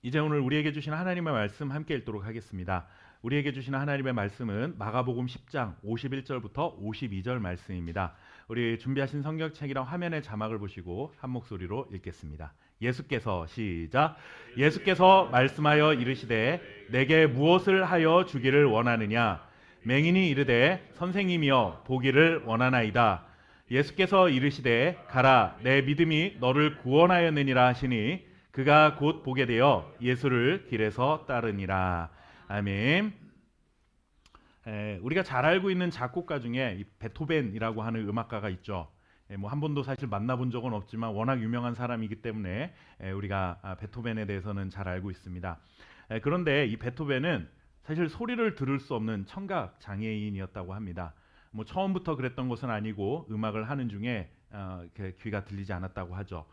이제 오늘 우리에게 주신 하나님의 말씀 함께 읽도록 하겠습니다. 우리에게 주신 하나님의 말씀은 마가복음 10장 51절부터 52절 말씀입니다. 우리 준비하신 성경책이랑 화면의 자막을 보시고 한 목소리로 읽겠습니다. 예수께서 시작. 예수께서 말씀하여 이르시되 내게 무엇을 하여 주기를 원하느냐. 맹인이 이르되 선생님이여 보기를 원하나이다. 예수께서 이르시되 가라 내 믿음이 너를 구원하였느니라 하시니 그가 곧 보게 되어 예수를 길에서 따르니라. 아멘. 우리가 잘 알고 있는 작곡가 중에 이 베토벤이라고 하는 음악가가 있죠. 뭐 한 번도 사실 만나본 적은 없지만 워낙 유명한 사람이기 때문에 우리가 베토벤에 대해서는 잘 알고 있습니다. 그런데 이 베토벤은 사실 소리를 들을 수 없는 청각 장애인이었다고 합니다. 뭐 처음부터 그랬던 것은 아니고 음악을 하는 중에 귀가 들리지 않았다고 하죠.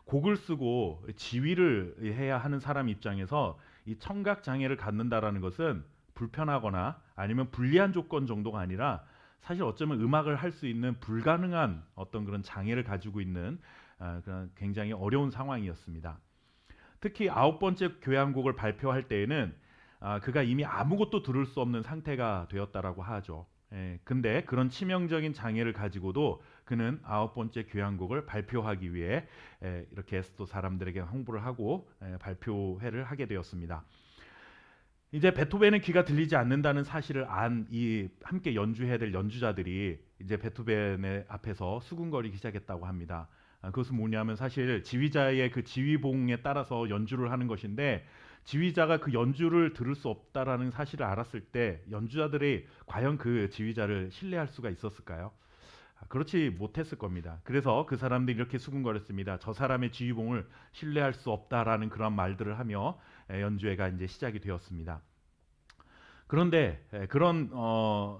곡을 쓰고 지휘를 해야 하는 사람 입장에서 이 청각 장애를 갖는다라는 것은 불편하거나 아니면 불리한 조건 정도가 아니라 사실 어쩌면 음악을 할 수 있는 불가능한 어떤 그런 장애를 가지고 있는 그런 굉장히 어려운 상황이었습니다. 특히 9번째 교향곡을 발표할 때에는 그가 이미 아무것도 들을 수 없는 상태가 되었다라고 하죠. 근데 그런 치명적인 장애를 가지고도 그는 9번째 교향곡을 발표하기 위해 이렇게 또 사람들에게 홍보를 하고 발표회를 하게 되었습니다. 이제 베토벤의 귀가 들리지 않는다는 사실을 안 이 함께 연주해야 될 연주자들이 이제 베토벤의 앞에서 수군거리기 시작했다고 합니다. 그것은 뭐냐면 사실 지휘자의 그 지휘봉에 따라서 연주를 하는 것인데 지휘자가 그 연주를 들을 수 없다라는 사실을 알았을 때 연주자들이 과연 그 지휘자를 신뢰할 수가 있었을까요? 그렇지 못했을 겁니다. 그래서 그 사람들이 이렇게 수군거렸습니다. 저 사람의 지휘봉을 신뢰할 수 없다라는 그런 말들을 하며 연주회가 이제 시작이 되었습니다. 그런데 그런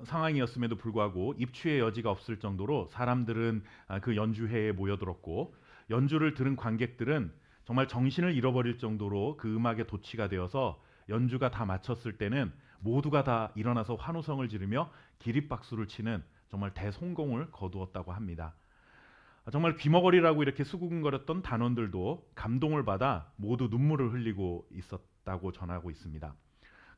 상황이었음에도 불구하고 입추의 여지가 없을 정도로 사람들은 그 연주회에 모여들었고 연주를 들은 관객들은 정말 정신을 잃어버릴 정도로 그 음악에 도취가 되어서 연주가 다 마쳤을 때는 모두가 다 일어나서 환호성을 지르며 기립박수를 치는 정말 대성공을 거두었다고 합니다. 정말 귀머거리라고 이렇게 수군거렸던 단원들도 감동을 받아 모두 눈물을 흘리고 있었다고 전하고 있습니다.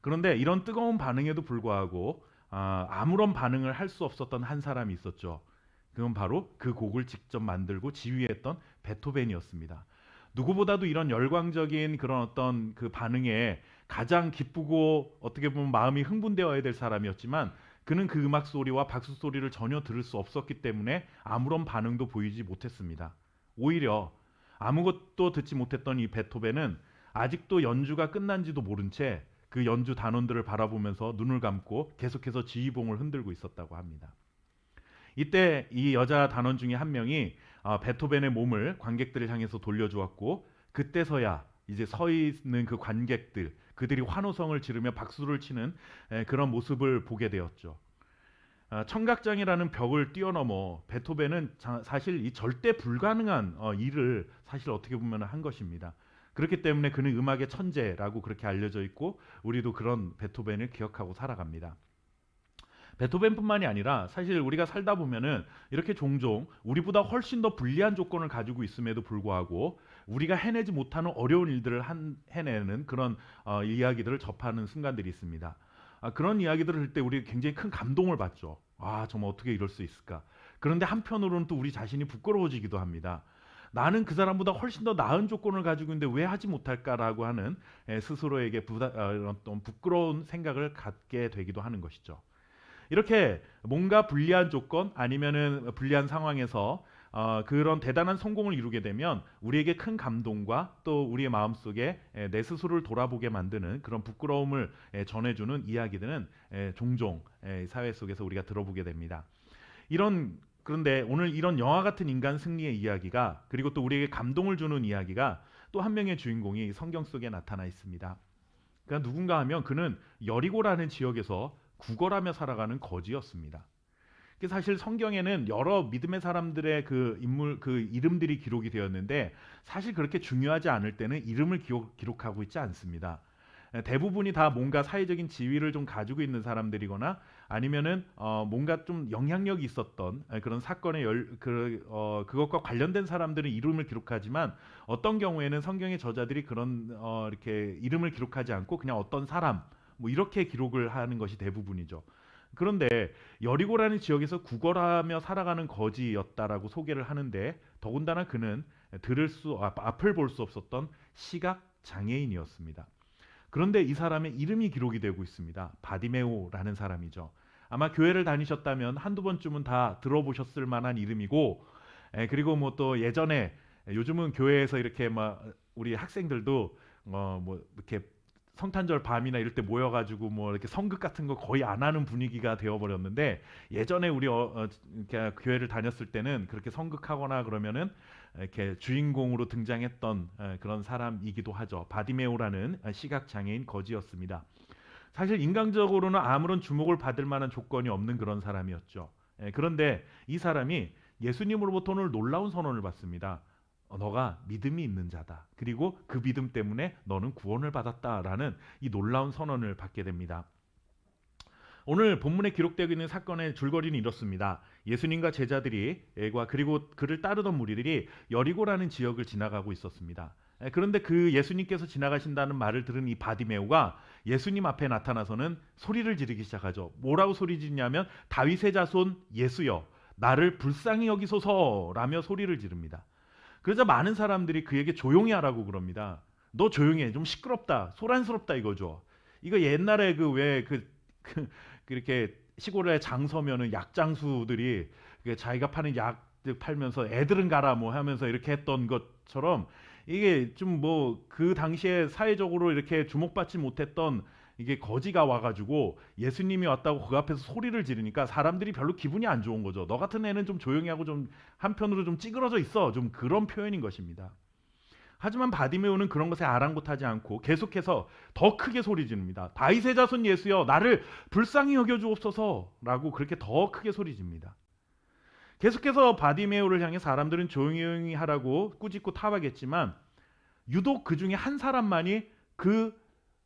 그런데 이런 뜨거운 반응에도 불구하고 아무런 반응을 할 수 없었던 한 사람이 있었죠. 그건 바로 그 곡을 직접 만들고 지휘했던 베토벤이었습니다. 누구보다도 이런 열광적인 그런 어떤 그 반응에 가장 기쁘고 어떻게 보면 마음이 흥분되어야 될 사람이었지만 그는 그 음악 소리와 박수 소리를 전혀 들을 수 없었기 때문에 아무런 반응도 보이지 못했습니다. 오히려 아무것도 듣지 못했던 이 베토벤은 아직도 연주가 끝난지도 모른 채 그 연주 단원들을 바라보면서 눈을 감고 계속해서 지휘봉을 흔들고 있었다고 합니다. 이때 이 여자 단원 중에 한 명이 베토벤의 몸을 관객들을 향해서 돌려주었고 그때서야 이제 서 있는 그 관객들 그들이 환호성을 지르며 박수를 치는 그런 모습을 보게 되었죠. 청각장애라는 벽을 뛰어넘어 베토벤은 사실 이 절대 불가능한 일을 사실 어떻게 보면 한 것입니다. 그렇기 때문에 그는 음악의 천재라고 그렇게 알려져 있고 우리도 그런 베토벤을 기억하고 살아갑니다. 베토벤뿐만이 아니라 사실 우리가 살다 보면은 이렇게 종종 우리보다 훨씬 더 불리한 조건을 가지고 있음에도 불구하고 우리가 해내지 못하는 어려운 일들을 해내는 그런 이야기들을 접하는 순간들이 있습니다. 그런 이야기들을 할 때 우리 굉장히 큰 감동을 받죠. 정말 어떻게 이럴 수 있을까? 그런데 한편으로는 또 우리 자신이 부끄러워지기도 합니다. 나는 그 사람보다 훨씬 더 나은 조건을 가지고 있는데 왜 하지 못할까라고 하는 스스로에게 어떤 부끄러운 생각을 갖게 되기도 하는 것이죠. 이렇게 뭔가 불리한 조건 아니면은 불리한 상황에서 그런 대단한 성공을 이루게 되면 우리에게 큰 감동과 또 우리의 마음속에 내 스스로를 돌아보게 만드는 그런 부끄러움을 전해주는 이야기들은 종종 사회 속에서 우리가 들어보게 됩니다. 그런데 오늘 이런 영화 같은 인간 승리의 이야기가 그리고 또 우리에게 감동을 주는 이야기가 또 한 명의 주인공이 성경 속에 나타나 있습니다. 그러니까 누군가 하면 그는 여리고라는 지역에서 구걸하며 살아가는 거지였습니다. 사실 성경에는 여러 믿음의 사람들의 그 인물 그 이름들이 기록이 되었는데 사실 그렇게 중요하지 않을 때는 이름을 기록하고 있지 않습니다. 대부분이 다 뭔가 사회적인 지위를 좀 가지고 있는 사람들이거나 아니면은 뭔가 좀 영향력이 있었던 그런 사건의 그것과 관련된 사람들은 이름을 기록하지만 어떤 경우에는 성경의 저자들이 그런 이렇게 이름을 기록하지 않고 그냥 어떤 사람 뭐 이렇게 기록을 하는 것이 대부분이죠. 그런데 여리고라는 지역에서 구걸하며 살아가는 거지였다라고 소개를 하는데 더군다나 그는 앞을 볼 수 없었던 시각 장애인이었습니다. 그런데 이 사람의 이름이 기록이 되고 있습니다. 바디메오라는 사람이죠. 아마 교회를 다니셨다면 한두 번쯤은 다 들어보셨을 만한 이름이고, 그리고 뭐 또 예전에 요즘은 교회에서 이렇게 막 우리 학생들도 뭐 이렇게 성탄절 밤이나 이럴 때 모여가지고 뭐 이렇게 성극 같은 거 거의 안 하는 분위기가 되어버렸는데 예전에 우리 이렇게 교회를 다녔을 때는 그렇게 성극하거나 그러면은 이렇게 주인공으로 등장했던 그런 사람이기도 하죠. 바디메오라는 시각 장애인 거지였습니다. 사실 인간적으로는 아무런 주목을 받을 만한 조건이 없는 그런 사람이었죠. 그런데 이 사람이 예수님으로부터 오늘 놀라운 선언을 받습니다. 너가 믿음이 있는 자다. 그리고 그 믿음 때문에 너는 구원을 받았다라는 이 놀라운 선언을 받게 됩니다. 오늘 본문에 기록되고 있는 사건의 줄거리는 이렇습니다. 예수님과 제자들이 그리고 그를 따르던 무리들이 여리고라는 지역을 지나가고 있었습니다. 그런데 그 예수님께서 지나가신다는 말을 들은 이 바디메오가 예수님 앞에 나타나서는 소리를 지르기 시작하죠. 뭐라고 소리 지르냐면 다윗의 자손 예수여 나를 불쌍히 여기소서라며 소리를 지릅니다. 그러자 많은 사람들이 그에게 조용히 하라고 그럽니다. 너 조용히 해. 좀 시끄럽다. 소란스럽다 이거죠. 이거 옛날에 그렇게 시골에 장 서면은 약장수들이 자기가 파는 약 팔면서 애들은 가라 뭐 하면서 이렇게 했던 것처럼 이게 좀 뭐 그 당시에 사회적으로 이렇게 주목받지 못했던 이게 거지가 와가지고 예수님이 왔다고 그 앞에서 소리를 지르니까 사람들이 별로 기분이 안 좋은 거죠. 너 같은 애는 좀 조용히 하고 좀 한편으로 좀 찌그러져 있어. 좀 그런 표현인 것입니다. 하지만 바디메오는 그런 것에 아랑곳하지 않고 계속해서 더 크게 소리 지릅니다. 다윗의 자손 예수여 나를 불쌍히 여겨주옵소서라고 그렇게 더 크게 소리 지릅니다. 계속해서 바디메오를 향해 사람들은 조용히 하라고 꾸짖고 타박했지만 유독 그 중에 한 사람만이 그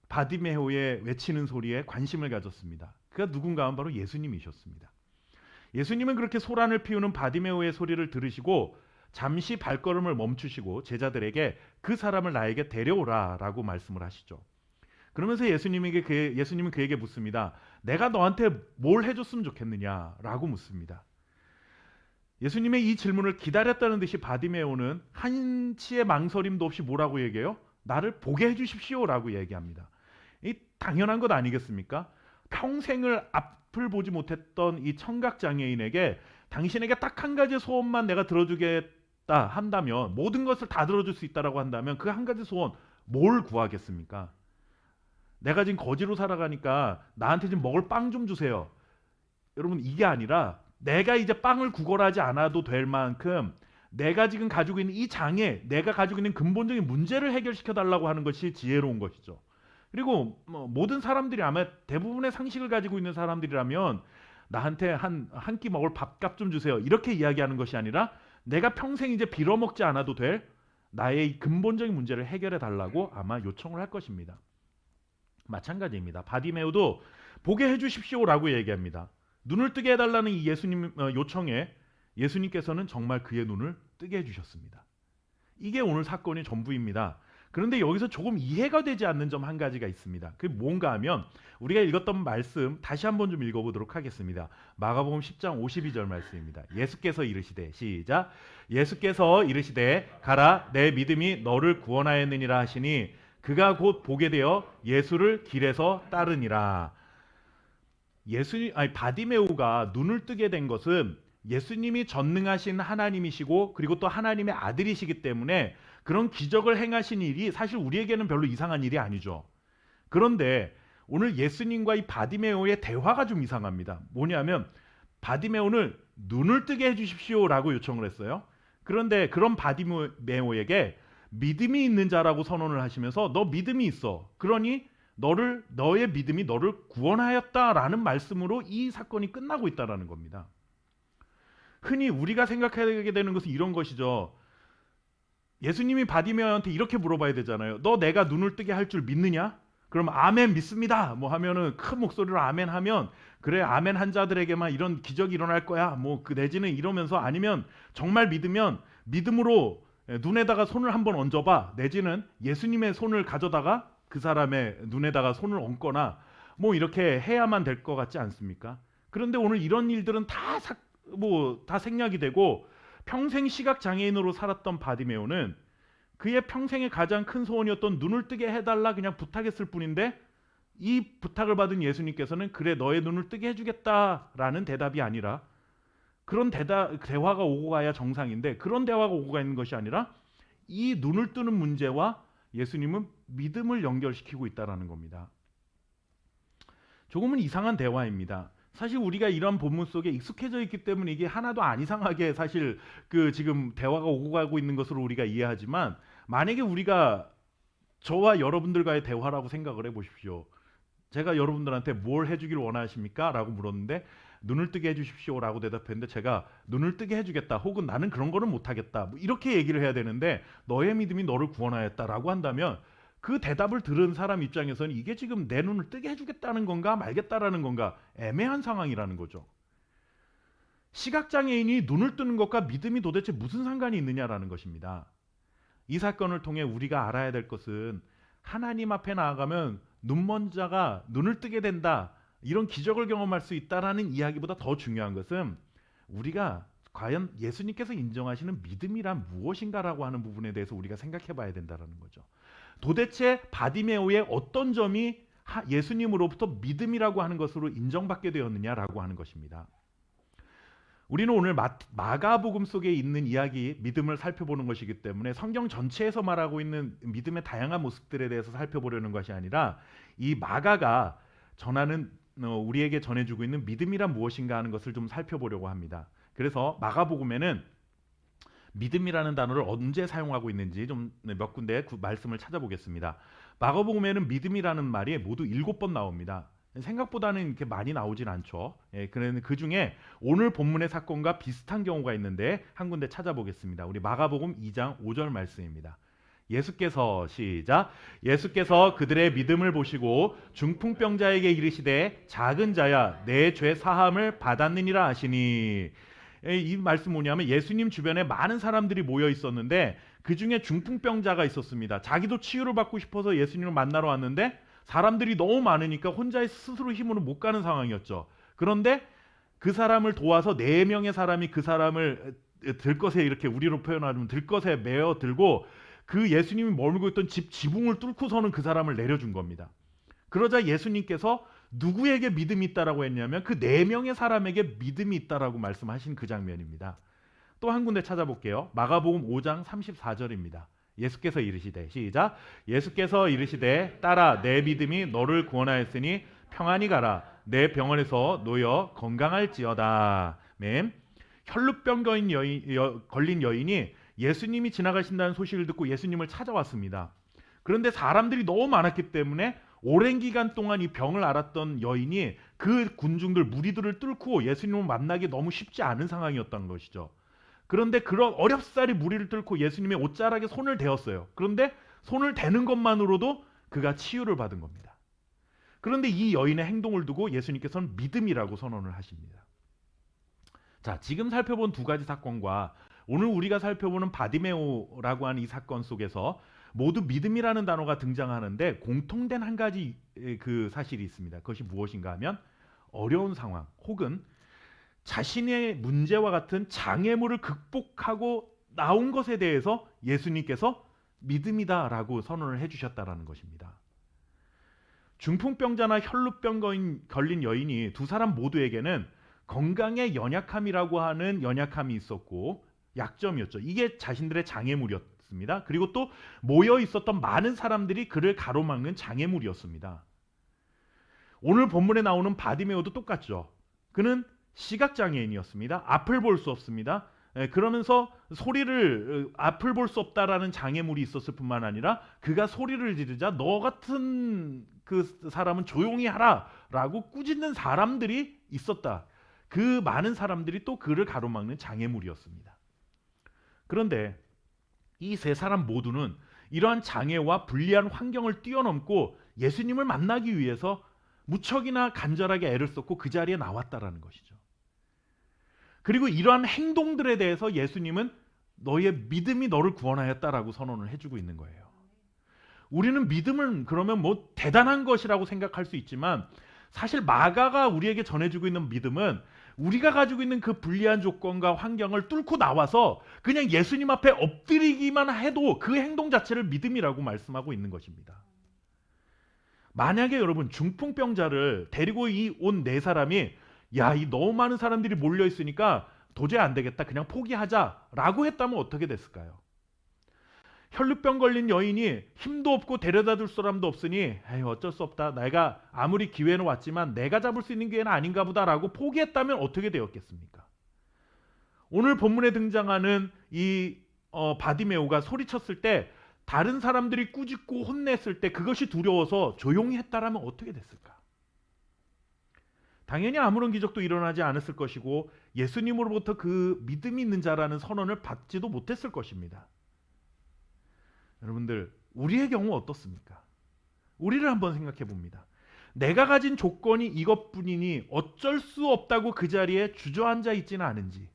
바디메오의 외치는 소리에 관심을 가졌습니다. 그가 누군가 하면 바로 예수님이셨습니다. 예수님은 그렇게 소란을 피우는 바디메오의 소리를 들으시고 잠시 발걸음을 멈추시고 제자들에게 그 사람을 나에게 데려오라라고 말씀을 하시죠. 그러면서 예수님은 그에게 묻습니다. 내가 너한테 뭘 해줬으면 좋겠느냐라고 묻습니다. 예수님의 이 질문을 기다렸다는 듯이 바디메오는 한치의 망설임도 없이 뭐라고 얘기해요? 나를 보게 해주십시오라고 얘기합니다. 이 당연한 것 아니겠습니까? 평생을 앞을 보지 못했던 이 청각장애인에게 당신에게 딱 한 가지 소원만 내가 들어주겠다 한다면 모든 것을 다 들어줄 수 있다라고 한다면 그 한 가지 소원 뭘 구하겠습니까? 내가 지금 거지로 살아가니까 나한테 좀 먹을 빵 좀 주세요. 여러분 이게 아니라 내가 이제 빵을 구걸하지 않아도 될 만큼 내가 지금 가지고 있는 이 장애, 내가 가지고 있는 근본적인 문제를 해결시켜 달라고 하는 것이 지혜로운 것이죠. 그리고 모든 사람들이 아마 대부분의 상식을 가지고 있는 사람들이라면 나한테 한 끼 먹을 밥값 좀 주세요. 이렇게 이야기하는 것이 아니라 내가 평생 이제 빌어먹지 않아도 될 나의 근본적인 문제를 해결해 달라고 아마 요청을 할 것입니다. 마찬가지입니다. 바디메오도 보게 해주십시오라고 얘기합니다. 눈을 뜨게 해달라는 이 예수님 요청에 예수님께서는 정말 그의 눈을 뜨게 해주셨습니다. 이게 오늘 사건의 전부입니다. 그런데 여기서 조금 이해가 되지 않는 점 한 가지가 있습니다. 그게 뭔가 하면 우리가 읽었던 말씀 다시 한번 좀 읽어보도록 하겠습니다. 마가복음 10장 52절 말씀입니다. 예수께서 이르시되 시작 예수께서 이르시되 가라 내 믿음이 너를 구원하였느니라 하시니 그가 곧 보게 되어 예수를 길에서 따르니라. 바디메오가 눈을 뜨게 된 것은 예수님이 전능하신 하나님이시고 그리고 또 하나님의 아들이시기 때문에 그런 기적을 행하신 일이 사실 우리에게는 별로 이상한 일이 아니죠. 그런데 오늘 예수님과 이 바디메오의 대화가 좀 이상합니다. 뭐냐면 바디메오는 눈을 뜨게 해주십시오라고 요청을 했어요. 그런데 그런 바디메오에게 믿음이 있는 자라고 선언을 하시면서 너 믿음이 있어. 그러니 너의 믿음이 너를 구원하였다라는 말씀으로 이 사건이 끝나고 있다라는 겁니다. 흔히 우리가 생각하게 되는 것은 이런 것이죠. 예수님이 바디메오한테 이렇게 물어봐야 되잖아요. 너 내가 눈을 뜨게 할 줄 믿느냐? 그럼 아멘 믿습니다. 뭐 하면은 큰 목소리로 아멘 하면 그래 아멘 한 자들에게만 이런 기적이 일어날 거야. 뭐 그 내지는 이러면서 아니면 정말 믿으면 믿음으로 눈에다가 손을 한번 얹어봐. 내지는 예수님의 손을 가져다가 그 사람의 눈에다가 손을 얹거나 뭐 이렇게 해야만 될 것 같지 않습니까? 그런데 오늘 이런 일들은 다 생략이 되고 평생 시각 장애인으로 살았던 바디메오는 그의 평생의 가장 큰 소원이었던 눈을 뜨게 해달라 그냥 부탁했을 뿐인데 이 부탁을 받은 예수님께서는 그래 너의 눈을 뜨게 해주겠다라는 대답이 아니라 그런 대화가 오고 가야 정상인데 그런 대화가 오고 가는 것이 아니라 이 눈을 뜨는 문제와 예수님은 믿음을 연결시키고 있다는 겁니다. 조금은 이상한 대화입니다. 사실 우리가 이런 본문 속에 익숙해져 있기 때문에 이게 하나도 안 이상하게 사실 그 지금 대화가 오고 가고 있는 것으로 우리가 이해하지만 만약에 우리가 저와 여러분들과의 대화라고 생각을 해보십시오. 제가 여러분들한테 뭘 해주길 원하십니까? 라고 물었는데 눈을 뜨게 해주십시오 라고 대답했는데 제가 눈을 뜨게 해주겠다 혹은 나는 그런 거는 못하겠다 뭐 이렇게 얘기를 해야 되는데 너의 믿음이 너를 구원하였다 라고 한다면 그 대답을 들은 사람 입장에서는 이게 지금 내 눈을 뜨게 해주겠다는 건가 말겠다라는 건가 애매한 상황이라는 거죠. 시각장애인이 눈을 뜨는 것과 믿음이 도대체 무슨 상관이 있느냐라는 것입니다. 이 사건을 통해 우리가 알아야 될 것은 하나님 앞에 나아가면 눈먼 자가 눈을 뜨게 된다. 이런 기적을 경험할 수 있다라는 이야기보다 더 중요한 것은 우리가 과연 예수님께서 인정하시는 믿음이란 무엇인가라고 하는 부분에 대해서 우리가 생각해 봐야 된다는 거죠. 도대체 바디메오의 어떤 점이 예수님으로부터 믿음이라고 하는 것으로 인정받게 되었느냐라고 하는 것입니다. 우리는 오늘 마가복음 속에 있는 이야기, 믿음을 살펴보는 것이기 때문에 성경 전체에서 말하고 있는 믿음의 다양한 모습들에 대해서 살펴보려는 것이 아니라 이 마가가 전하는 우리에게 전해주고 있는 믿음이란 무엇인가 하는 것을 좀 살펴보려고 합니다. 그래서 마가복음에는 믿음이라는 단어를 언제 사용하고 있는지 좀 몇 군데 말씀을 찾아보겠습니다. 마가복음에는 믿음이라는 말이 모두 7번 나옵니다. 생각보다는 이렇게 많이 나오진 않죠. 그런데 그 중에 오늘 본문의 사건과 비슷한 경우가 있는데 한 군데 찾아보겠습니다. 우리 마가복음 2장 5절 말씀입니다. 예수께서 시작 예수께서 그들의 믿음을 보시고 중풍병자에게 이르시되 작은 자야 내 죄 사함을 받았느니라 하시니 이 말씀 뭐냐면 예수님 주변에 많은 사람들이 모여 있었는데 그 중에 중풍병자가 있었습니다. 자기도 치유를 받고 싶어서 예수님을 만나러 왔는데 사람들이 너무 많으니까 혼자 스스로 힘으로 못 가는 상황이었죠. 그런데 그 사람을 도와서 4명의 사람이 그 사람을 들것에 이렇게 우리로 표현하면 들것에 메어 들고 그 예수님이 머물고 있던 지붕을 뚫고서는 그 사람을 내려준 겁니다. 그러자 예수님께서 누구에게 믿음이 있다라고 했냐면 그 4명의 사람에게 믿음이 있다라고 말씀하신 그 장면입니다. 또 한 군데 찾아볼게요. 마가복음 5장 34절입니다. 예수께서 이르시되 시작 예수께서 이르시되 딸아 내 믿음이 너를 구원하였으니 평안히 가라 내 병원에서 놓여 건강할지어다. 혈루병 걸린 여인이 예수님이 지나가신다는 소식을 듣고 예수님을 찾아왔습니다. 그런데 사람들이 너무 많았기 때문에 오랜 기간 동안 이 병을 앓았던 여인이 그 군중들 무리들을 뚫고 예수님을 만나기 너무 쉽지 않은 상황이었던 것이죠. 그런데 그런 어렵사리 무리를 뚫고 예수님의 옷자락에 손을 대었어요. 그런데 손을 대는 것만으로도 그가 치유를 받은 겁니다. 그런데 이 여인의 행동을 두고 예수님께서는 믿음이라고 선언을 하십니다. 자, 지금 살펴본 두 가지 사건과 오늘 우리가 살펴보는 바디메오라고 하는 이 사건 속에서 모두 믿음이라는 단어가 등장하는데 공통된 한 가지 그 사실이 있습니다. 그것이 무엇인가 하면 어려운 상황 혹은 자신의 문제와 같은 장애물을 극복하고 나온 것에 대해서 예수님께서 믿음이다라고 선언을 해주셨다라는 것입니다. 중풍병자나 혈루병 걸린 여인이 두 사람 모두에게는 건강의 연약함이라고 하는 연약함이 있었고 약점이었죠. 이게 자신들의 장애물이었습니다. 그리고 또 모여 있었던 많은 사람들이 그를 가로막는 장애물이었습니다. 오늘 본문에 나오는 바디메오도 똑같죠. 그는 시각장애인이었습니다. 앞을 볼 수 없습니다. 그러면서 앞을 볼 수 없다라는 장애물이 있었을 뿐만 아니라 그가 소리를 지르자 너 같은 그 사람은 조용히 하라 라고 꾸짖는 사람들이 있었다. 그 많은 사람들이 또 그를 가로막는 장애물이었습니다. 그런데 이 세 사람 모두는 이러한 장애와 불리한 환경을 뛰어넘고 예수님을 만나기 위해서 무척이나 간절하게 애를 썼고 그 자리에 나왔다라는 것이죠. 그리고 이러한 행동들에 대해서 예수님은 너의 믿음이 너를 구원하였다라고 선언을 해주고 있는 거예요. 우리는 믿음은 그러면 뭐 대단한 것이라고 생각할 수 있지만 사실 마가가 우리에게 전해주고 있는 믿음은 우리가 가지고 있는 그 불리한 조건과 환경을 뚫고 나와서 그냥 예수님 앞에 엎드리기만 해도 그 행동 자체를 믿음이라고 말씀하고 있는 것입니다. 만약에 여러분 중풍병자를 데리고 온 네 사람이 야, 이 너무 많은 사람들이 몰려 있으니까 도저히 안 되겠다, 그냥 포기하자라고 했다면 어떻게 됐을까요? 혈루병 걸린 여인이 힘도 없고 데려다 줄 사람도 없으니 에이, 어쩔 수 없다, 내가 아무리 기회는 왔지만 내가 잡을 수 있는 기회는 아닌가 보다라고 포기했다면 어떻게 되었겠습니까? 오늘 본문에 등장하는 이 바디메오가 소리쳤을 때 다른 사람들이 꾸짖고 혼냈을 때 그것이 두려워서 조용히 했다라면 어떻게 됐을까? 당연히 아무런 기적도 일어나지 않았을 것이고 예수님으로부터 그 믿음이 있는 자라는 선언을 받지도 못했을 것입니다. 여러분들, 우리의 경우 어떻습니까? 우리를 한번 생각해 봅니다. 내가 가진 조건이 이것뿐이니 어쩔 수 없다고 그 자리에 주저앉아 있지는 않은지.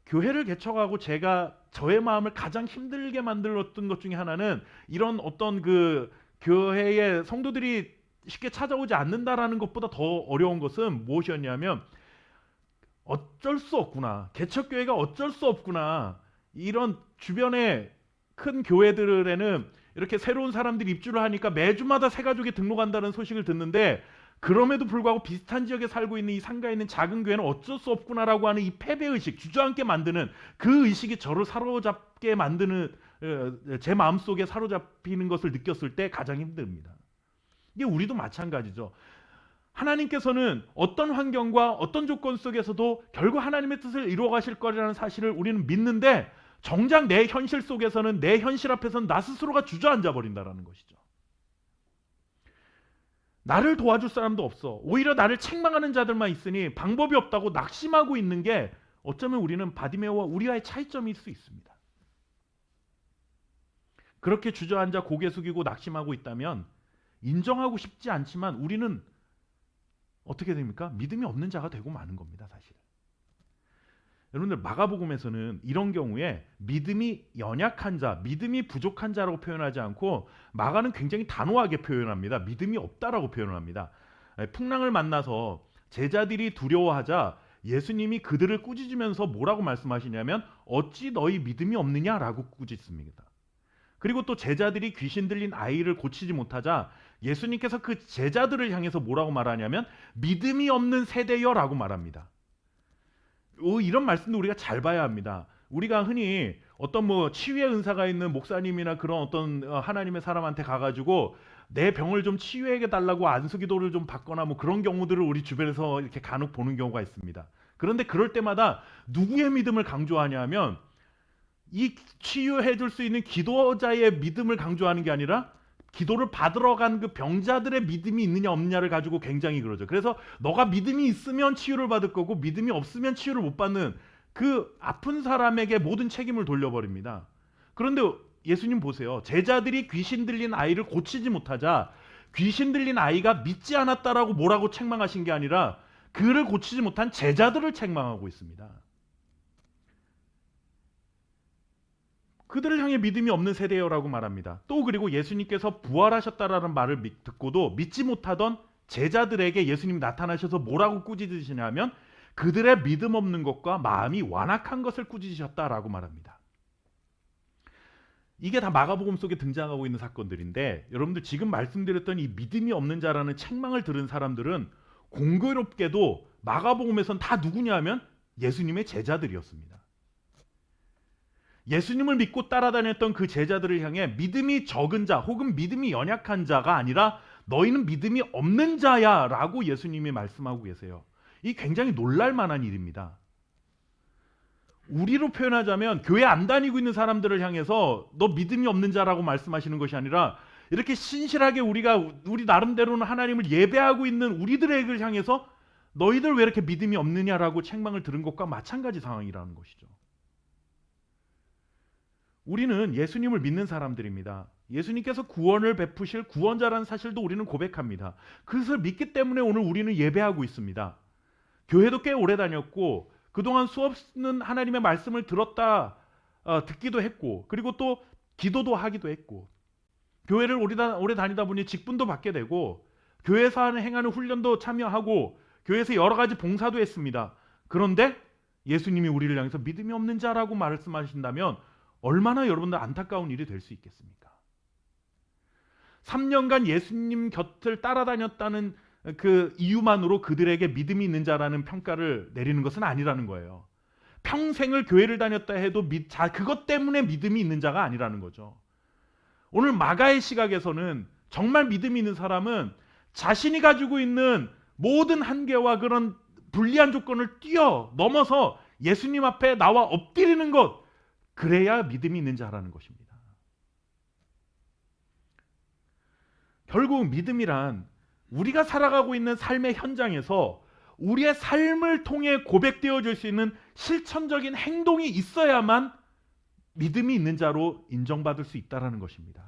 교회를 개척하고 제가 저의 마음을 가장 힘들게 만들었던 것 중에 하나는 이런 어떤 그 교회의 성도들이 쉽게 찾아오지 않는다라는 것보다 더 어려운 것은 무엇이었냐면 어쩔 수 없구나, 개척교회가 어쩔 수 없구나, 이런 주변의 큰 교회들에는 이렇게 새로운 사람들이 입주를 하니까 매주마다 새 가족이 등록한다는 소식을 듣는데 그럼에도 불구하고 비슷한 지역에 살고 있는 이 상가에 있는 작은 교회는 어쩔 수 없구나라고 하는 이 패배의식, 주저앉게 만드는 그 의식이 저를 사로잡게 만드는, 제 마음속에 사로잡히는 것을 느꼈을 때 가장 힘듭니다. 이게 우리도 마찬가지죠. 하나님께서는 어떤 환경과 어떤 조건 속에서도 결국 하나님의 뜻을 이루어 가실 거라는 사실을 우리는 믿는데 정작 내 현실 속에서는, 내 현실 앞에서는 나 스스로가 주저앉아 버린다라는 것이죠. 나를 도와줄 사람도 없어, 오히려 나를 책망하는 자들만 있으니 방법이 없다고 낙심하고 있는 게 어쩌면 우리는 바디메오와 우리와의 차이점일 수 있습니다. 그렇게 주저앉아 고개 숙이고 낙심하고 있다면 인정하고 싶지 않지만 우리는 어떻게 됩니까? 믿음이 없는 자가 되고 마는 겁니다, 사실. 여러분들, 마가복음에서는 이런 경우에 믿음이 연약한 자, 믿음이 부족한 자라고 표현하지 않고 마가는 굉장히 단호하게 표현합니다. 믿음이 없다라고 표현을 합니다. 풍랑을 만나서 제자들이 두려워하자 예수님이 그들을 꾸짖으면서 뭐라고 말씀하시냐면 어찌 너희 믿음이 없느냐라고 꾸짖습니다. 그리고 또 제자들이 귀신 들린 아이를 고치지 못하자 예수님께서 그 제자들을 향해서 뭐라고 말하냐면 믿음이 없는 세대여라고 말합니다. 이런 말씀도 우리가 잘 봐야 합니다. 우리가 흔히 어떤 뭐 치유의 은사가 있는 목사님이나 그런 어떤 하나님의 사람한테 가가지고 내 병을 좀 치유해 달라고 안수기도를 좀 받거나 뭐 그런 경우들을 우리 주변에서 이렇게 간혹 보는 경우가 있습니다. 그런데 그럴 때마다 누구의 믿음을 강조하냐 하면 이 치유해 줄 수 있는 기도자의 믿음을 강조하는 게 아니라 기도를 받으러 간 그 병자들의 믿음이 있느냐 없느냐를 가지고 굉장히 그러죠. 그래서 너가 믿음이 있으면 치유를 받을 거고 믿음이 없으면 치유를 못 받는 그 아픈 사람에게 모든 책임을 돌려버립니다. 그런데 예수님 보세요. 제자들이 귀신 들린 아이를 고치지 못하자 귀신 들린 아이가 믿지 않았다라고 뭐라고 책망하신 게 아니라 그를 고치지 못한 제자들을 책망하고 있습니다. 그들을 향해 믿음이 없는 세대여라고 말합니다. 또 그리고 예수님께서 부활하셨다라는 말을 듣고도 믿지 못하던 제자들에게 예수님이 나타나셔서 뭐라고 꾸짖으시냐면 그들의 믿음 없는 것과 마음이 완악한 것을 꾸짖으셨다라고 말합니다. 이게 다 마가복음 속에 등장하고 있는 사건들인데 여러분들 지금 말씀드렸던 이 믿음이 없는 자라는 책망을 들은 사람들은 공교롭게도 마가복음에선 다 누구냐 하면 예수님의 제자들이었습니다. 예수님을 믿고 따라다녔던 그 제자들을 향해 믿음이 적은 자 혹은 믿음이 연약한 자가 아니라 너희는 믿음이 없는 자야 라고 예수님이 말씀하고 계세요. 이 굉장히 놀랄 만한 일입니다. 우리로 표현하자면 교회 안 다니고 있는 사람들을 향해서 너 믿음이 없는 자라고 말씀하시는 것이 아니라 이렇게 신실하게 우리 나름대로는 하나님을 예배하고 있는 우리들을 향해서 너희들 왜 이렇게 믿음이 없느냐라고 책망을 들은 것과 마찬가지 상황이라는 것이죠. 우리는 예수님을 믿는 사람들입니다. 예수님께서 구원을 베푸실 구원자라는 사실도 우리는 고백합니다. 그것을 믿기 때문에 오늘 우리는 예배하고 있습니다. 교회도 꽤 오래 다녔고 그동안 수없는 하나님의 말씀을 듣기도 했고, 그리고 또 기도도 하기도 했고, 교회를 오래 다니다 보니 직분도 받게 되고, 교회에서 행하는 훈련도 참여하고, 교회에서 여러 가지 봉사도 했습니다. 그런데 예수님이 우리를 향해서 믿음이 없는 자라고 말씀하신다면 얼마나 여러분들 안타까운 일이 될 수 있겠습니까? 3년간 예수님 곁을 따라다녔다는 그 이유만으로 그들에게 믿음이 있는 자라는 평가를 내리는 것은 아니라는 거예요. 평생을 교회를 다녔다 해도 그것 때문에 믿음이 있는 자가 아니라는 거죠. 오늘 마가의 시각에서는 정말 믿음이 있는 사람은 자신이 가지고 있는 모든 한계와 그런 불리한 조건을 뛰어넘어서 예수님 앞에 나와 엎드리는 것, 그래야 믿음이 있는 자라는 것입니다. 결국 믿음이란 우리가 살아가고 있는 삶의 현장에서 우리의 삶을 통해 고백되어질 수 있는 실천적인 행동이 있어야만 믿음이 있는 자로 인정받을 수 있다는 것입니다.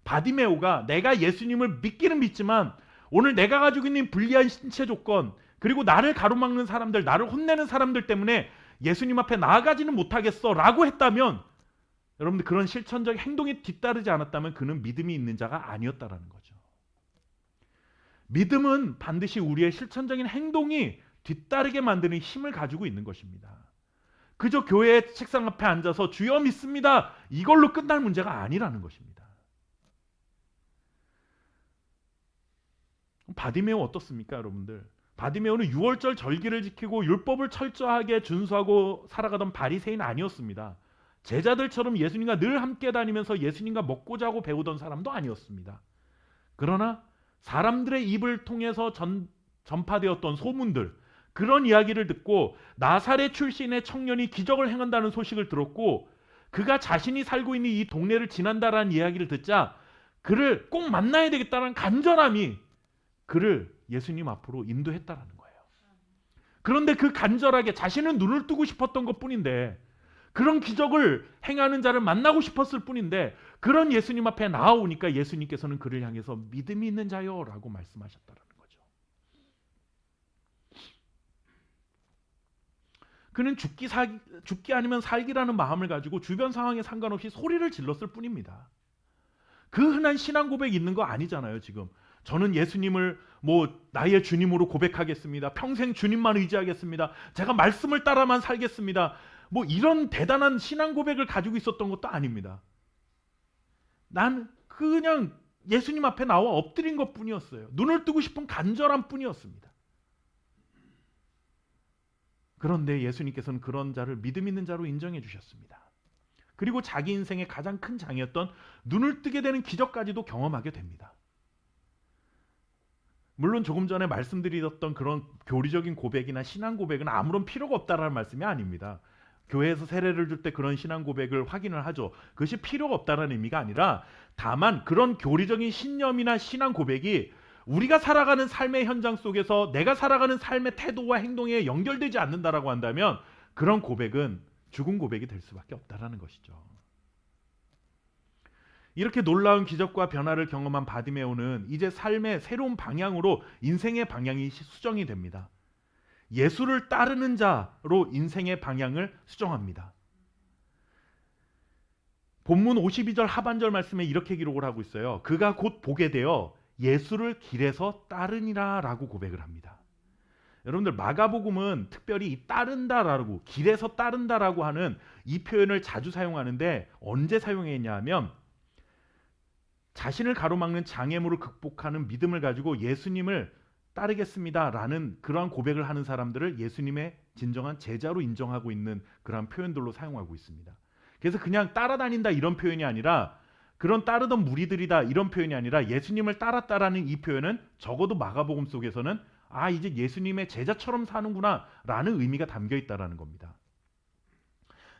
바디메오가 내가 예수님을 믿기는 믿지만 오늘 내가 가지고 있는 불리한 신체 조건, 그리고 나를 가로막는 사람들, 나를 혼내는 사람들 때문에 예수님 앞에 나아가지는 못하겠어 라고 했다면, 여러분들 그런 실천적 행동이 뒤따르지 않았다면 그는 믿음이 있는 자가 아니었다라는 거죠. 믿음은 반드시 우리의 실천적인 행동이 뒤따르게 만드는 힘을 가지고 있는 것입니다. 그저 교회 책상 앞에 앉아서 주여 믿습니다, 이걸로 끝날 문제가 아니라는 것입니다. 바디메오 어떻습니까, 여러분들? 바디메오는 유월절 절기를 지키고 율법을 철저하게 준수하고 살아가던 바리새인 아니었습니다. 제자들처럼 예수님과 늘 함께 다니면서 예수님과 먹고 자고 배우던 사람도 아니었습니다. 그러나 사람들의 입을 통해서 전파되었던 소문들, 그런 이야기를 듣고 나사렛 출신의 청년이 기적을 행한다는 소식을 들었고, 그가 자신이 살고 있는 이 동네를 지난다라는 이야기를 듣자 그를 꼭 만나야 되겠다는 간절함이 그를 예수님 앞으로 인도했다라는 거예요. 그런데 그 간절하게 자신은 눈을 뜨고 싶었던 것뿐인데, 그런 기적을 행하는 자를 만나고 싶었을 뿐인데, 그런 예수님 앞에 나아오니까 예수님께서는 그를 향해서 믿음이 있는 자요 라고 말씀하셨다라는 거죠. 그는 죽기 아니면 살기라는 마음을 가지고 주변 상황에 상관없이 소리를 질렀을 뿐입니다. 그 흔한 신앙 고백 있는 거 아니잖아요. 지금 저는 예수님을 나의 주님으로 고백하겠습니다, 평생 주님만 의지하겠습니다, 제가 말씀을 따라만 살겠습니다, 이런 대단한 신앙 고백을 가지고 있었던 것도 아닙니다. 난 그냥 예수님 앞에 나와 엎드린 것 뿐이었어요. 눈을 뜨고 싶은 간절함 뿐이었습니다. 그런데 예수님께서는 그런 자를 믿음 있는 자로 인정해 주셨습니다. 그리고 자기 인생의 가장 큰 장이었던 눈을 뜨게 되는 기적까지도 경험하게 됩니다. 물론 조금 전에 말씀드렸던 그런 교리적인 고백이나 신앙 고백은 아무런 필요가 없다라는 말씀이 아닙니다. 교회에서 세례를 줄 때 그런 신앙 고백을 확인을 하죠. 그것이 필요가 없다라는 의미가 아니라, 다만 그런 교리적인 신념이나 신앙 고백이 우리가 살아가는 삶의 현장 속에서 내가 살아가는 삶의 태도와 행동에 연결되지 않는다라고 한다면 그런 고백은 죽은 고백이 될 수밖에 없다라는 것이죠. 이렇게 놀라운 기적과 변화를 경험한 바디메오는 이제 삶의 새로운 방향으로 인생의 방향이 수정이 됩니다. 예수를 따르는 자로 인생의 방향을 수정합니다. 본문 52절 하반절 말씀에 이렇게 기록을 하고 있어요. 그가 곧 보게 되어 예수를 길에서 따르니라 라고 고백을 합니다. 여러분들 마가복음은 특별히 이 따른다라고, 길에서 따른다라고 하는 이 표현을 자주 사용하는데, 언제 사용했냐 하면 자신을 가로막는 장애물을 극복하는 믿음을 가지고 예수님을 따르겠습니다 라는 그러한 고백을 하는 사람들을 예수님의 진정한 제자로 인정하고 있는 그러한 표현들로 사용하고 있습니다. 그래서 그냥 따라다닌다 이런 표현이 아니라, 그런 따르던 무리들이다 이런 표현이 아니라, 예수님을 따랐다라는 이 표현은 적어도 마가복음 속에서는 이제 예수님의 제자처럼 사는구나 라는 의미가 담겨 있다라는 겁니다.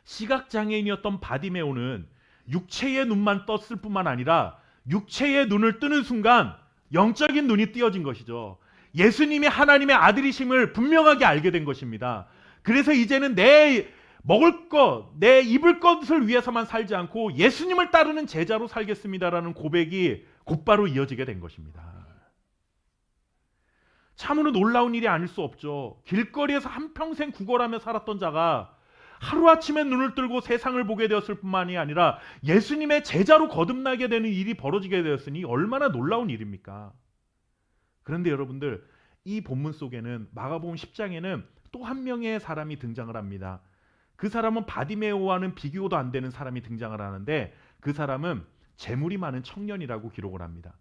시각장애인이었던 바디메오는 육체의 눈만 떴을 뿐만 아니라 육체의 눈을 뜨는 순간 영적인 눈이 띄어진 것이죠. 예수님이 하나님의 아들이심을 분명하게 알게 된 것입니다. 그래서 이제는 내 먹을 것, 내 입을 것을 위해서만 살지 않고 예수님을 따르는 제자로 살겠습니다라는 고백이 곧바로 이어지게 된 것입니다. 참으로 놀라운 일이 아닐 수 없죠. 길거리에서 한평생 구걸하며 살았던 자가 하루아침에 눈을 뜨고 세상을 보게 되었을 뿐만이 아니라 예수님의 제자로 거듭나게 되는 일이 벌어지게 되었으니 얼마나 놀라운 일입니까? 그런데 여러분들, 이 본문 속에는 마가복음 10장에는 또 한 명의 사람이 등장을 합니다. 그 사람은 바디메오와는 비교도 안 되는 사람이 등장을 하는데, 그 사람은 재물이 많은 청년이라고 기록을 합니다.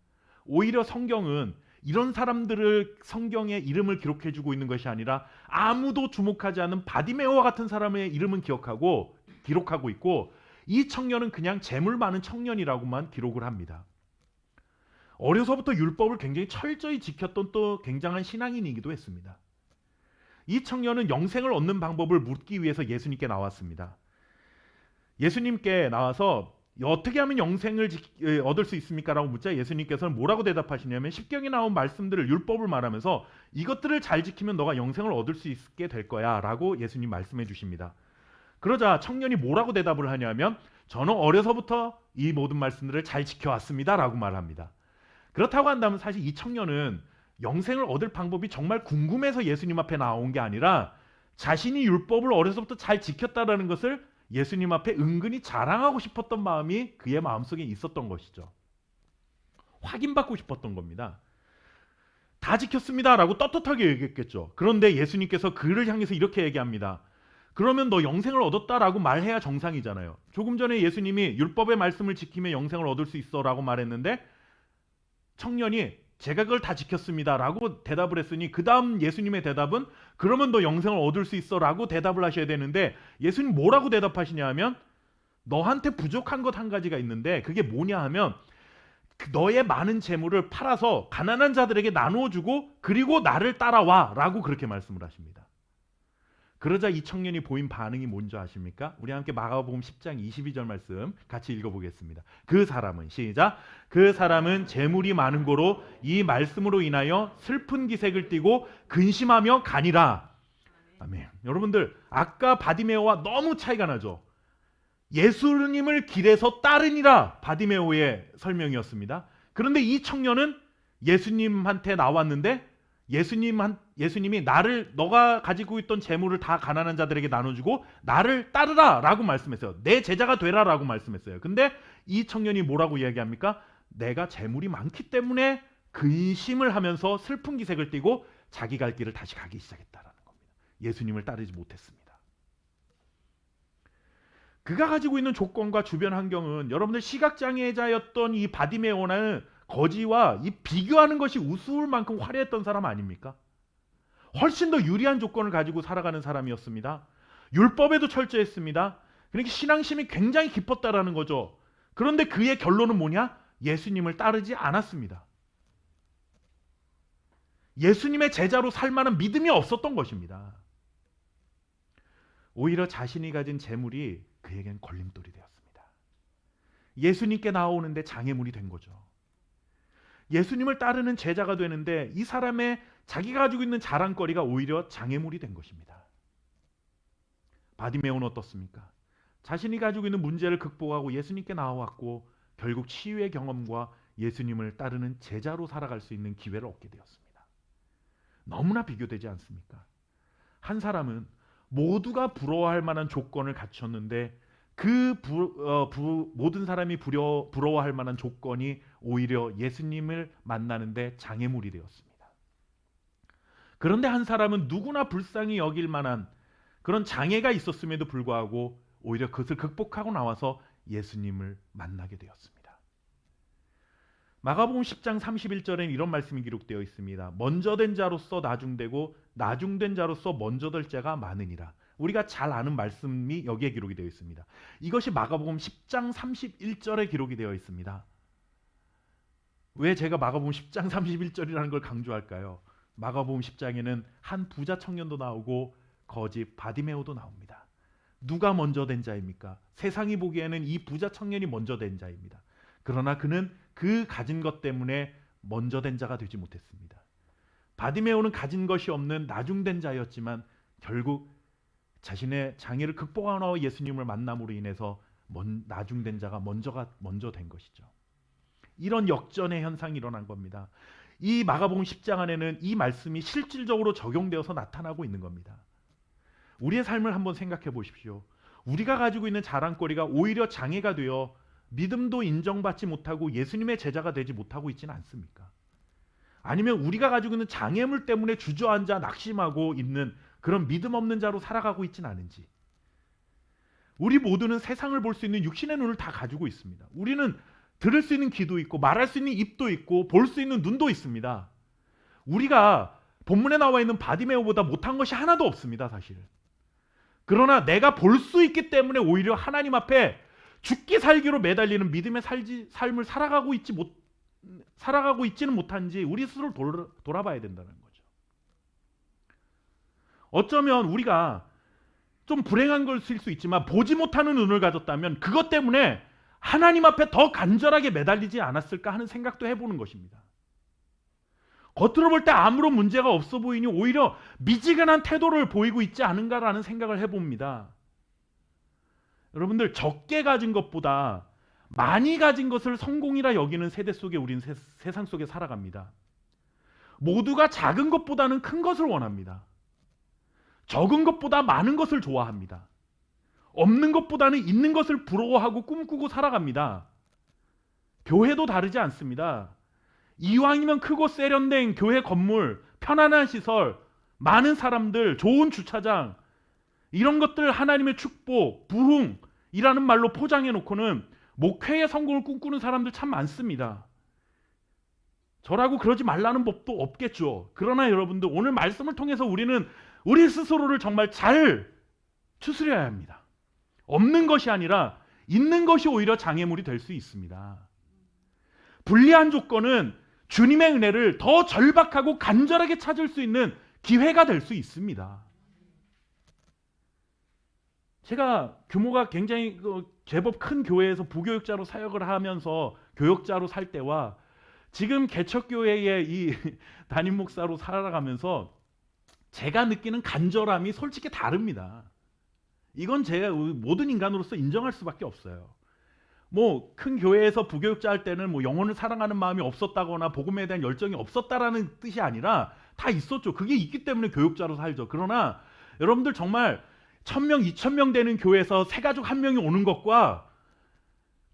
오히려 성경은 이런 사람들을 성경에 이름을 기록해주고 있는 것이 아니라 아무도 주목하지 않는 바디메오와 같은 사람의 이름은 기록하고 있고, 이 청년은 그냥 재물 많은 청년이라고만 기록을 합니다. 어려서부터 율법을 굉장히 철저히 지켰던 또 굉장한 신앙인이기도 했습니다. 이 청년은 영생을 얻는 방법을 묻기 위해서 예수님께 나왔습니다. 예수님께 나와서 어떻게 하면 영생을 얻을 수 있습니까? 라고 묻자 예수님께서는 뭐라고 대답하시냐면, 십경에 나온 말씀들을, 율법을 말하면서 이것들을 잘 지키면 너가 영생을 얻을 수 있게 될 거야 라고 예수님 말씀해 주십니다. 그러자 청년이 뭐라고 대답을 하냐면, 저는 어려서부터 이 모든 말씀들을 잘 지켜왔습니다 라고 말합니다. 그렇다고 한다면 사실 이 청년은 영생을 얻을 방법이 정말 궁금해서 예수님 앞에 나온 게 아니라 자신이 율법을 어려서부터 잘 지켰다라는 것을 예수님 앞에 은근히 자랑하고 싶었던 마음이 그의 마음속에 있었던 것이죠. 확인받고 싶었던 겁니다. 다 지켰습니다 라고 떳떳하게 얘기했겠죠. 그런데 예수님께서 그를 향해서 이렇게 얘기합니다. 그러면 너 영생을 얻었다라고 말해야 정상이잖아요. 조금 전에 예수님이 율법의 말씀을 지키며 영생을 얻을 수 있어 라고 말했는데, 청년이 제가 그걸 다 지켰습니다 라고 대답을 했으니 그 다음 예수님의 대답은 그러면 너 영생을 얻을 수 있어 라고 대답을 하셔야 되는데, 예수님 뭐라고 대답하시냐 하면, 너한테 부족한 것 한 가지가 있는데 그게 뭐냐 하면, 너의 많은 재물을 팔아서 가난한 자들에게 나누어 주고 그리고 나를 따라와 라고 그렇게 말씀을 하십니다. 그러자 이 청년이 보인 반응이 뭔지 아십니까? 우리 함께 마가복음 10장 22절 말씀 같이 읽어보겠습니다. 그 사람은, 시작, 그 사람은 재물이 많은 고로 이 말씀으로 인하여 슬픈 기색을 띠고 근심하며 가니라. 아멘. 여러분들, 아까 바디메오와 너무 차이가 나죠. 예수님을 길에서 따르니라 바디메오의 설명이었습니다. 그런데 이 청년은 예수님한테 나왔는데 예수님이 너가 가지고 있던 재물을 다 가난한 자들에게 나눠주고 나를 따르라 라고 말씀했어요. 내 제자가 되라 라고 말씀했어요. 근데 이 청년이 뭐라고 이야기합니까? 내가 재물이 많기 때문에 근심을 하면서 슬픈 기색을 띠고 자기 갈 길을 다시 가기 시작했다라는 겁니다. 예수님을 따르지 못했습니다. 그가 가지고 있는 조건과 주변 환경은 여러분들 시각장애자였던 이 바디메오는 거지와 이 비교하는 것이 우스울 만큼 화려했던 사람 아닙니까? 훨씬 더 유리한 조건을 가지고 살아가는 사람이었습니다. 율법에도 철저했습니다. 그러니까 신앙심이 굉장히 깊었다라는 거죠. 그런데 그의 결론은 뭐냐? 예수님을 따르지 않았습니다. 예수님의 제자로 살 만한 믿음이 없었던 것입니다. 오히려 자신이 가진 재물이 그에겐 걸림돌이 되었습니다. 예수님께 나오는데 장애물이 된 거죠. 예수님을 따르는 제자가 되는데 이 사람의 자기가 가지고 있는 자랑거리가 오히려 장애물이 된 것입니다. 바디메오는 어떻습니까? 자신이 가지고 있는 문제를 극복하고 예수님께 나와왔고 결국 치유의 경험과 예수님을 따르는 제자로 살아갈 수 있는 기회를 얻게 되었습니다. 너무나 비교되지 않습니까? 한 사람은 모두가 부러워할 만한 조건을 갖췄는데 그 모든 사람이 부러워할 만한 조건이 오히려 예수님을 만나는데 장애물이 되었습니다. 그런데 한 사람은 누구나 불쌍히 여길 만한 그런 장애가 있었음에도 불구하고 오히려 그것을 극복하고 나와서 예수님을 만나게 되었습니다. 마가복음 10장 31절에는 이런 말씀이 기록되어 있습니다. 먼저 된 자로서 나중되고 나중된 자로서 먼저 될 자가 많으니라. 우리가 잘 아는 말씀이 여기에 기록이 되어 있습니다. 이것이 마가복음 10장 31절에 기록이 되어 있습니다. 왜 제가 마가복음 10장 31절이라는 걸 강조할까요? 마가복음 10장에는 한 부자 청년도 나오고 거지 바디메오도 나옵니다. 누가 먼저 된 자입니까? 세상이 보기에는 이 부자 청년이 먼저 된 자입니다. 그러나 그는 그 가진 것 때문에 먼저 된 자가 되지 못했습니다. 바디메오는 가진 것이 없는 나중된 자였지만 결국 자신의 장애를 극복하고 예수님을 만남으로 인해서 나중된 자가 먼저 된 것이죠. 이런 역전의 현상이 일어난 겁니다. 이 마가복음 10장 안에는 이 말씀이 실질적으로 적용되어서 나타나고 있는 겁니다. 우리의 삶을 한번 생각해 보십시오. 우리가 가지고 있는 자랑거리가 오히려 장애가 되어 믿음도 인정받지 못하고 예수님의 제자가 되지 못하고 있지는 않습니까? 아니면 우리가 가지고 있는 장애물 때문에 주저앉아 낙심하고 있는 그런 믿음 없는 자로 살아가고 있지는 않은지. 우리 모두는 세상을 볼 수 있는 육신의 눈을 다 가지고 있습니다. 우리는 들을 수 있는 귀도 있고 말할 수 있는 입도 있고 볼 수 있는 눈도 있습니다. 우리가 본문에 나와 있는 바디메오보다 못한 것이 하나도 없습니다, 사실. 그러나 내가 볼 수 있기 때문에 오히려 하나님 앞에 죽기 살기로 매달리는 믿음의 삶을 살아가고 있지는 못한지 우리 스스로 돌아봐야 된다는 거죠. 어쩌면 우리가 좀 불행한 것일 수 있지만 보지 못하는 눈을 가졌다면 그것 때문에 하나님 앞에 더 간절하게 매달리지 않았을까 하는 생각도 해보는 것입니다. 겉으로 볼 때 아무런 문제가 없어 보이니 오히려 미지근한 태도를 보이고 있지 않은가라는 생각을 해봅니다. 여러분들, 적게 가진 것보다 많이 가진 것을 성공이라 여기는 세대 속에 우린 세상 속에 살아갑니다. 모두가 작은 것보다는 큰 것을 원합니다. 적은 것보다 많은 것을 좋아합니다. 없는 것보다는 있는 것을 부러워하고 꿈꾸고 살아갑니다. 교회도 다르지 않습니다. 이왕이면 크고 세련된 교회 건물, 편안한 시설, 많은 사람들, 좋은 주차장, 이런 것들 하나님의 축복, 부흥이라는 말로 포장해 놓고는 목회의 성공을 꿈꾸는 사람들 참 많습니다. 저라고 그러지 말라는 법도 없겠죠. 그러나 여러분들, 오늘 말씀을 통해서 우리는 우리 스스로를 정말 잘 추스려야 합니다. 없는 것이 아니라 있는 것이 오히려 장애물이 될 수 있습니다. 불리한 조건은 주님의 은혜를 더 절박하고 간절하게 찾을 수 있는 기회가 될 수 있습니다. 제가 규모가 굉장히 제법 큰 교회에서 부교육자로 사역을 하면서 교역자로 살 때와 지금 개척교회의 이 담임 목사로 살아가면서 제가 느끼는 간절함이 솔직히 다릅니다. 이건 제가 모든 인간으로서 인정할 수밖에 없어요. 뭐 큰 교회에서 부교육자 할 때는 뭐 영혼을 사랑하는 마음이 없었다거나 복음에 대한 열정이 없었다라는 뜻이 아니라 다 있었죠. 그게 있기 때문에 교육자로 살죠. 그러나 여러분들, 정말 1000명, 2000명 되는 교회에서 새 가족 한 명이 오는 것과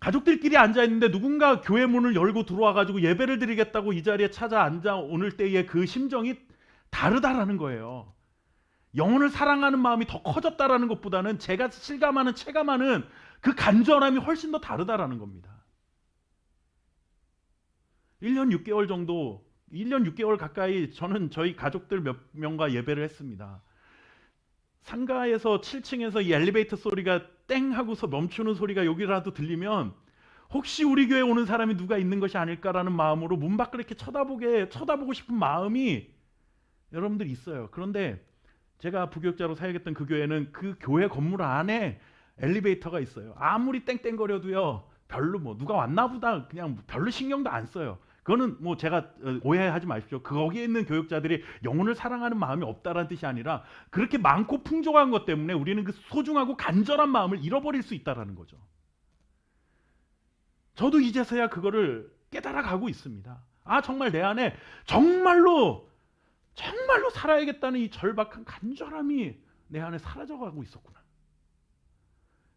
가족들끼리 앉아 있는데 누군가 교회 문을 열고 들어와 가지고 예배를 드리겠다고 이 자리에 찾아 앉아 오는 때의 그 심정이 다르다라는 거예요. 영혼을 사랑하는 마음이 더 커졌다라는 것보다는 제가 체감하는 그 간절함이 훨씬 더 다르다라는 겁니다. 1년 6개월 정도, 1년 6개월 가까이 저는 저희 가족들 몇 명과 예배를 했습니다. 상가에서 7층에서 이 엘리베이터 소리가 땡 하고서 멈추는 소리가 여기라도 들리면 혹시 우리 교회에 오는 사람이 누가 있는 것이 아닐까라는 마음으로 문 밖을 이렇게 쳐다보고 싶은 마음이 여러분들 있어요. 그런데 제가 부교육자로 사역했던 그 교회는 그 교회 건물 안에 엘리베이터가 있어요. 아무리 땡땡거려도요, 별로 뭐 누가 왔나 보다 그냥 별로 신경도 안 써요. 그거는 뭐 제가 오해하지 마십시오. 거기에 있는 교육자들이 영혼을 사랑하는 마음이 없다라는 뜻이 아니라 그렇게 많고 풍족한 것 때문에 우리는 그 소중하고 간절한 마음을 잃어버릴 수 있다라는 거죠. 저도 이제서야 그거를 깨달아가고 있습니다. 아, 정말 내 안에 정말로 살아야겠다는 이 절박한 간절함이 내 안에 사라져가고 있었구나.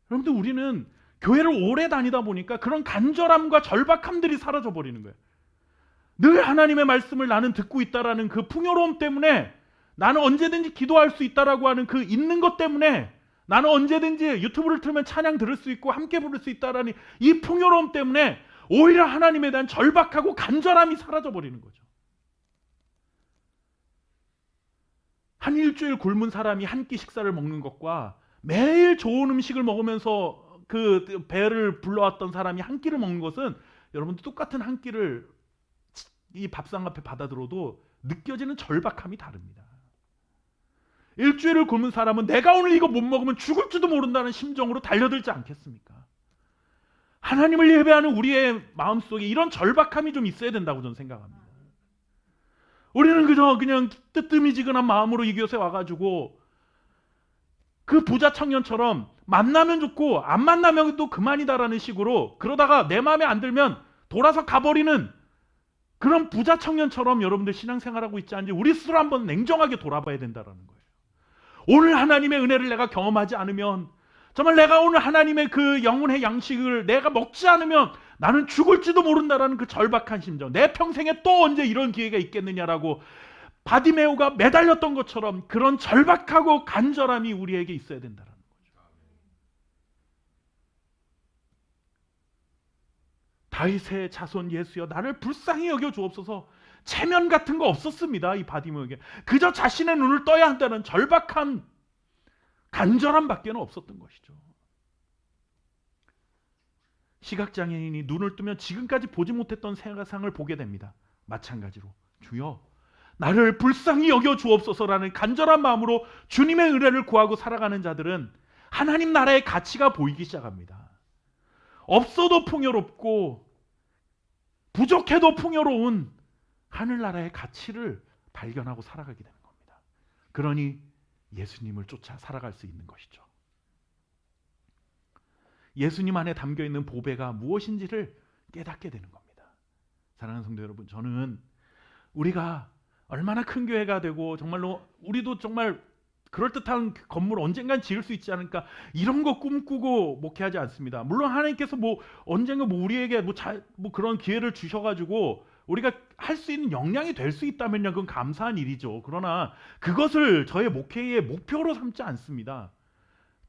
여러분들, 우리는 교회를 오래 다니다 보니까 그런 간절함과 절박함들이 사라져버리는 거예요. 늘 하나님의 말씀을 나는 듣고 있다라는 그 풍요로움 때문에, 나는 언제든지 기도할 수 있다라고 하는 그 있는 것 때문에, 나는 언제든지 유튜브를 틀면 찬양 들을 수 있고 함께 부를 수 있다라는 이 풍요로움 때문에 오히려 하나님에 대한 절박하고 간절함이 사라져버리는 거죠. 한 일주일 굶은 사람이 한 끼 식사를 먹는 것과 매일 좋은 음식을 먹으면서 그 배를 불러왔던 사람이 한 끼를 먹는 것은, 여러분들, 똑같은 한 끼를 이 밥상 앞에 받아들어도 느껴지는 절박함이 다릅니다. 일주일을 굶은 사람은 내가 오늘 이거 못 먹으면 죽을지도 모른다는 심정으로 달려들지 않겠습니까? 하나님을 예배하는 우리의 마음속에 이런 절박함이 좀 있어야 된다고 저는 생각합니다. 우리는 그냥 뜨뜨미지근한 마음으로 이곳에 와가지고 그 부자 청년처럼 만나면 좋고 안 만나면 또 그만이다라는 식으로, 그러다가 내 마음에 안 들면 돌아서 가버리는 그런 부자 청년처럼 여러분들 신앙생활하고 있지 않은지 우리 스스로 한번 냉정하게 돌아봐야 된다는 거예요. 오늘 하나님의 은혜를 내가 경험하지 않으면, 정말 내가 오늘 하나님의 그 영혼의 양식을 내가 먹지 않으면 나는 죽을지도 모른다라는 그 절박한 심정, 내 평생에 또 언제 이런 기회가 있겠느냐라고 바디메오가 매달렸던 것처럼 그런 절박하고 간절함이 우리에게 있어야 된다는 거죠. 다윗의 자손 예수여 나를 불쌍히 여겨 주옵소서. 체면 같은 거 없었습니다. 이 바디메오에게 그저 자신의 눈을 떠야 한다는 절박한 간절함밖에는 없었던 것이죠. 시각장애인이 눈을 뜨면 지금까지 보지 못했던 세상을 보게 됩니다. 마찬가지로 주여 나를 불쌍히 여겨 주옵소서라는 간절한 마음으로 주님의 은혜를 구하고 살아가는 자들은 하나님 나라의 가치가 보이기 시작합니다. 없어도 풍요롭고 부족해도 풍요로운 하늘나라의 가치를 발견하고 살아가게 되는 겁니다. 그러니 예수님을 쫓아 살아갈 수 있는 것이죠. 예수님 안에 담겨있는 보배가 무엇인지를 깨닫게 되는 겁니다. 사랑하는 성도 여러분, 저는 우리가 얼마나 큰 교회가 되고 정말로 우리도 정말 그럴듯한 건물 언젠간 지을 수 있지 않을까, 이런 거 꿈꾸고 목회하지 않습니다. 물론 하나님께서 언젠가 우리에게 그런 기회를 주셔가지고 우리가 할 수 있는 역량이 될 수 있다면요, 그건 감사한 일이죠. 그러나 그것을 저의 목회의 목표로 삼지 않습니다.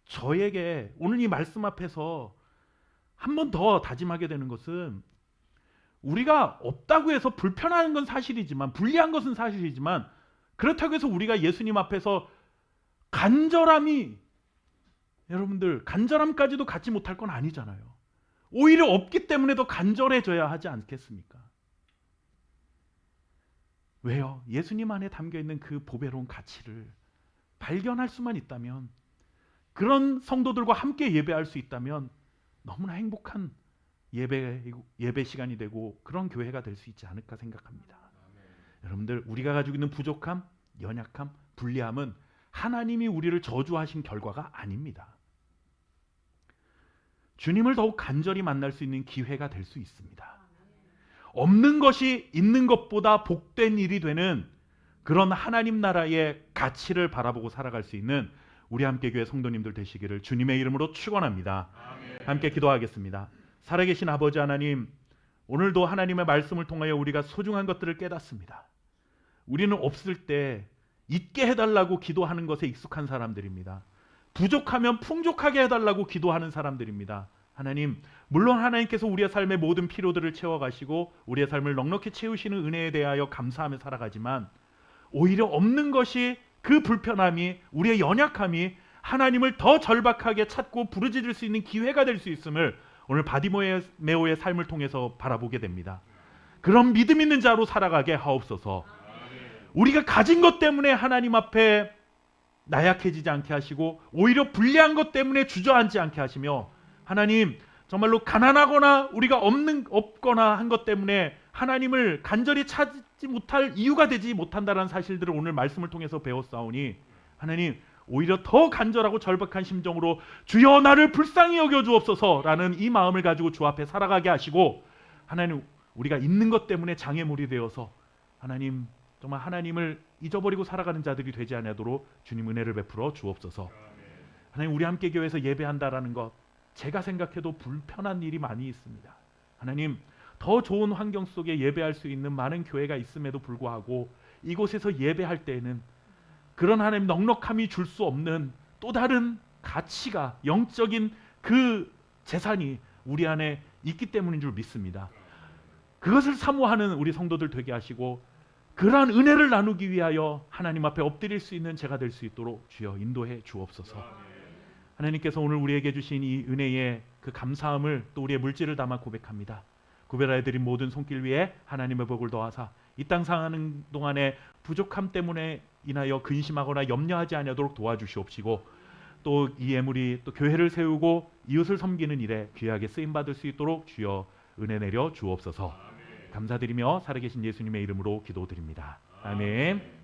저에게 오늘 이 말씀 앞에서 한 번 더 다짐하게 되는 것은, 우리가 없다고 해서 불편한 건 사실이지만, 불리한 것은 사실이지만, 그렇다고 해서 우리가 예수님 앞에서 여러분들 간절함까지도 갖지 못할 건 아니잖아요. 오히려 없기 때문에 더 간절해져야 하지 않겠습니까? 왜요? 예수님 안에 담겨있는 그 보배로운 가치를 발견할 수만 있다면, 그런 성도들과 함께 예배할 수 있다면 너무나 행복한 예배 시간이 되고 그런 교회가 될 수 있지 않을까 생각합니다. 여러분들, 우리가 가지고 있는 부족함, 연약함, 불리함은 하나님이 우리를 저주하신 결과가 아닙니다. 주님을 더욱 간절히 만날 수 있는 기회가 될 수 있습니다. 없는 것이 있는 것보다 복된 일이 되는 그런 하나님 나라의 가치를 바라보고 살아갈 수 있는 우리 함께교회 성도님들 되시기를 주님의 이름으로 축원합니다. 함께 기도하겠습니다. 살아계신 아버지 하나님, 오늘도 하나님의 말씀을 통하여 우리가 소중한 것들을 깨닫습니다. 우리는 없을 때 있게 해달라고 기도하는 것에 익숙한 사람들입니다. 부족하면 풍족하게 해달라고 기도하는 사람들입니다. 하나님, 물론 하나님께서 우리의 삶의 모든 필요들을 채워가시고 우리의 삶을 넉넉히 채우시는 은혜에 대하여 감사하며 살아가지만, 오히려 없는 것이, 그 불편함이, 우리의 연약함이 하나님을 더 절박하게 찾고 부르짖을 수 있는 기회가 될 수 있음을 오늘 바디메오의 삶을 통해서 바라보게 됩니다. 그런 믿음 있는 자로 살아가게 하옵소서. 우리가 가진 것 때문에 하나님 앞에 나약해지지 않게 하시고, 오히려 불리한 것 때문에 주저앉지 않게 하시며, 하나님 정말로 가난하거나 우리가 없거나 한 것 때문에 하나님을 간절히 찾지 못할 이유가 되지 못한다는 사실들을 오늘 말씀을 통해서 배웠사오니, 하나님 오히려 더 간절하고 절박한 심정으로 주여 나를 불쌍히 여겨 주옵소서라는 이 마음을 가지고 주 앞에 살아가게 하시고, 하나님 우리가 있는 것 때문에 장애물이 되어서 하나님 정말 하나님을 잊어버리고 살아가는 자들이 되지 않도록 주님 은혜를 베풀어 주옵소서. 하나님, 우리 함께 교회에서 예배한다라는 것, 제가 생각해도 불편한 일이 많이 있습니다. 하나님, 더 좋은 환경 속에 예배할 수 있는 많은 교회가 있음에도 불구하고 이곳에서 예배할 때에는 그런 하나님 넉넉함이 줄 수 없는 또 다른 가치가, 영적인 그 재산이 우리 안에 있기 때문인 줄 믿습니다. 그것을 사모하는 우리 성도들 되게 하시고, 그러한 은혜를 나누기 위하여 하나님 앞에 엎드릴 수 있는 제가 될 수 있도록 주여 인도해 주옵소서. 하나님께서 오늘 우리에게 주신 이 은혜의 그 감사함을 또 우리의 물질을 담아 고백합니다. 구별하여드린 모든 손길 위에 하나님의 복을 더하사 이 땅 사는 동안에 부족함 때문에 인하여 근심하거나 염려하지 아니하도록 도와주시옵시고, 또 이 예물이 또 교회를 세우고 이웃을 섬기는 일에 귀하게 쓰임받을 수 있도록 주여 은혜 내려 주옵소서. 감사드리며 살아계신 예수님의 이름으로 기도드립니다. 아멘.